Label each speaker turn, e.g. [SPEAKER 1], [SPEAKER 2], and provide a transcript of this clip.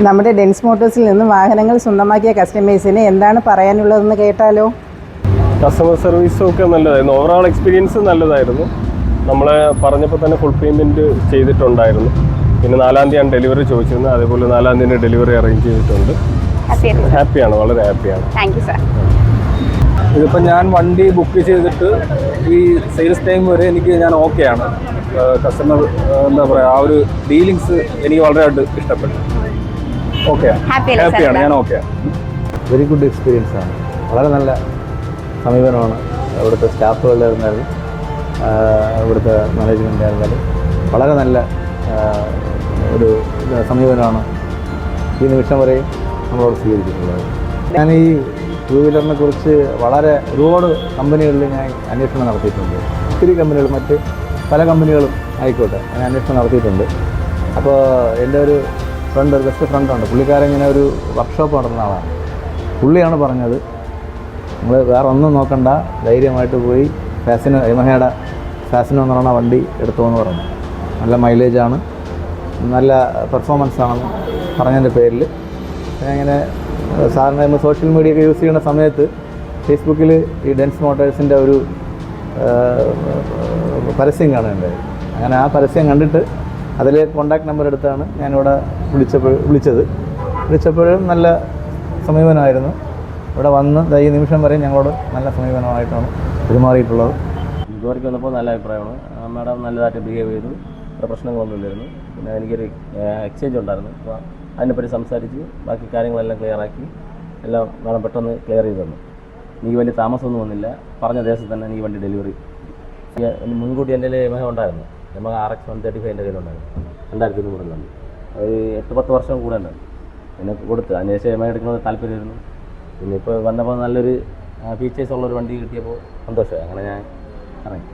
[SPEAKER 1] നമ്മുടെ ഡെൻസ് മോട്ടോഴ്സിൽ നിന്ന് വാഹനങ്ങൾ സ്വന്തമാക്കിയ കസ്റ്റമേഴ്സിന് എന്താണ് പറയാനുള്ളതെന്ന് കേട്ടാലോ?
[SPEAKER 2] കസ്റ്റമർ സർവീസും ഒക്കെ നല്ലതായിരുന്നു. ഓവറോൾ എക്സ്പീരിയൻസ് നല്ലതായിരുന്നു. നമ്മളെ പറഞ്ഞപ്പോൾ തന്നെ ഫുൾ പേയ്മെൻറ്റ് ചെയ്തിട്ടുണ്ടായിരുന്നു. പിന്നെ 4-ാം തീയതിയാണ് ഡെലിവറി ചോദിച്ചിരുന്നത്. അതേപോലെ 4-ാം തീയതി ഡെലിവറി അറേഞ്ച് ചെയ്തിട്ടുണ്ട്. ഹാപ്പിയാണ്, വളരെ ഹാപ്പിയാണ്.
[SPEAKER 3] Thank you sir.
[SPEAKER 4] ഇതിപ്പോൾ ഞാൻ വണ്ടി ബുക്ക് ചെയ്തിട്ട് ഈ സെയിൽസ് ടൈം വരെ ഞാൻ ഓക്കെയാണ്. കസ്റ്റമർ എന്താ പറയുക, ആ ഒരു ഡീലിങ്സ് എനിക്ക് വളരെയായിട്ട് ഇഷ്ടപ്പെട്ടു. ഓക്കെയാണ്, ഹാപ്പിയാണ്, ഞാൻ ഓക്കെയാണ്.
[SPEAKER 5] വെരി ഗുഡ് എക്സ്പീരിയൻസ് ആണ്. വളരെ നല്ല സമീപനമാണ് ഇവിടുത്തെ സ്റ്റാഫുകളുടെ ആയിരുന്നാലും ഇവിടുത്തെ മാനേജ്മെൻ്റ് ആയിരുന്നാലും വളരെ നല്ല ഒരു സമീപനമാണ് ഈ നിമിഷം വരെയും നമ്മളോട് സ്വീകരിച്ചിട്ടുള്ളത്. ഞാൻ ഈ ടൂ വീലറിനെ കുറിച്ച് ഒരുപാട് കമ്പനികളിൽ ഞാൻ അന്വേഷണം നടത്തിയിട്ടുണ്ട്. ഒത്തിരി കമ്പനികൾ, മറ്റ് പല കമ്പനികളും ആയിക്കോട്ടെ, ഞാൻ അന്വേഷണം നടത്തിയിട്ടുണ്ട്. അപ്പോൾ എൻ്റെ ഒരു ഫ്രണ്ട്, ഒരു ബെസ്റ്റ് ഫ്രണ്ടുണ്ട്. പുള്ളിക്കാരൻ ഇങ്ങനെ ഒരു വർക്ക്ഷോപ്പ് നടത്തുന്ന ആളാണ്. പുള്ളിയാണ് പറഞ്ഞത്, നമ്മൾ വേറെ ഒന്നും നോക്കണ്ട, ധൈര്യമായിട്ട് പോയി ഫാസിനോ, യമഹയുടെ ഫാസിനോ എന്ന് പറയുന്ന വണ്ടി എടുത്തോന്ന് പറഞ്ഞു. നല്ല മൈലേജാണ്, നല്ല പെർഫോമൻസ് ആണെന്ന് പറഞ്ഞതിൻ്റെ പേരിൽ ഞാനിങ്ങനെ സാറിന് നമ്മൾ സോഷ്യൽ മീഡിയ ഒക്കെ യൂസ് ചെയ്യുന്ന സമയത്ത് ഫേസ്ബുക്കിൽ ഈ ഡെൻസ് മോട്ടോഴ്സിൻ്റെ ഒരു പരസ്യം കാണുന്നുണ്ടായി. അങ്ങനെ ആ പരസ്യം കണ്ടിട്ട് അതിൽ കോൺടാക്ട് നമ്പർ എടുത്താണ് ഞാനിവിടെ വിളിച്ചപ്പോഴും നല്ല സമീപനമായിരുന്നു. ഇവിടെ വന്ന് ഈ നിമിഷം വരെ ഞങ്ങളോട് നല്ല സമീപനമായിട്ടാണ് പെരുമാറിയിട്ടുള്ളത്.
[SPEAKER 6] ഇതുവരെയ്ക്ക് വന്നപ്പോൾ നല്ല അഭിപ്രായമാണ്. മാഡം നല്ലതായിട്ട് ബിഹേവ് ചെയ്തു, വേറെ പ്രശ്നങ്ങളൊന്നുമില്ലായിരുന്നു. പിന്നെ എനിക്കൊരു എക്സ്ചേഞ്ച് ഉണ്ടായിരുന്നു. അപ്പോൾ അതിനെപ്പറ്റി സംസാരിച്ച് ബാക്കി കാര്യങ്ങളെല്ലാം ക്ലിയറാക്കി എല്ലാം മാഡം പെട്ടെന്ന് ക്ലിയർ ചെയ്ത് തന്നു. എനിക്ക് വലിയ താമസമൊന്നും വന്നില്ല. പറഞ്ഞ ദിവസം തന്നെ എനിക്ക് വണ്ടി ഡെലിവറി മുൻകൂട്ടി എൻ്റെ യമഹ ഉണ്ടായിരുന്നു. യമഹ RX 135 എൻ്റെ കയ്യിലുണ്ടായിരുന്നു. 2200 വണ്ടി. ഒരു 8-10 വർഷം കൂടെ ഉണ്ട് പിന്നെ കൊടുത്ത്. അതിനുശേഷം യമഹ എടുക്കുന്നത് താല്പര്യമായിരുന്നു. പിന്നെ ഇപ്പോൾ വന്നപ്പോൾ നല്ലൊരു ഫീച്ചേഴ്സ് ഉള്ളൊരു വണ്ടി കിട്ടിയപ്പോൾ സന്തോഷമായി. അങ്ങനെ ഞാൻ ഇറങ്ങി.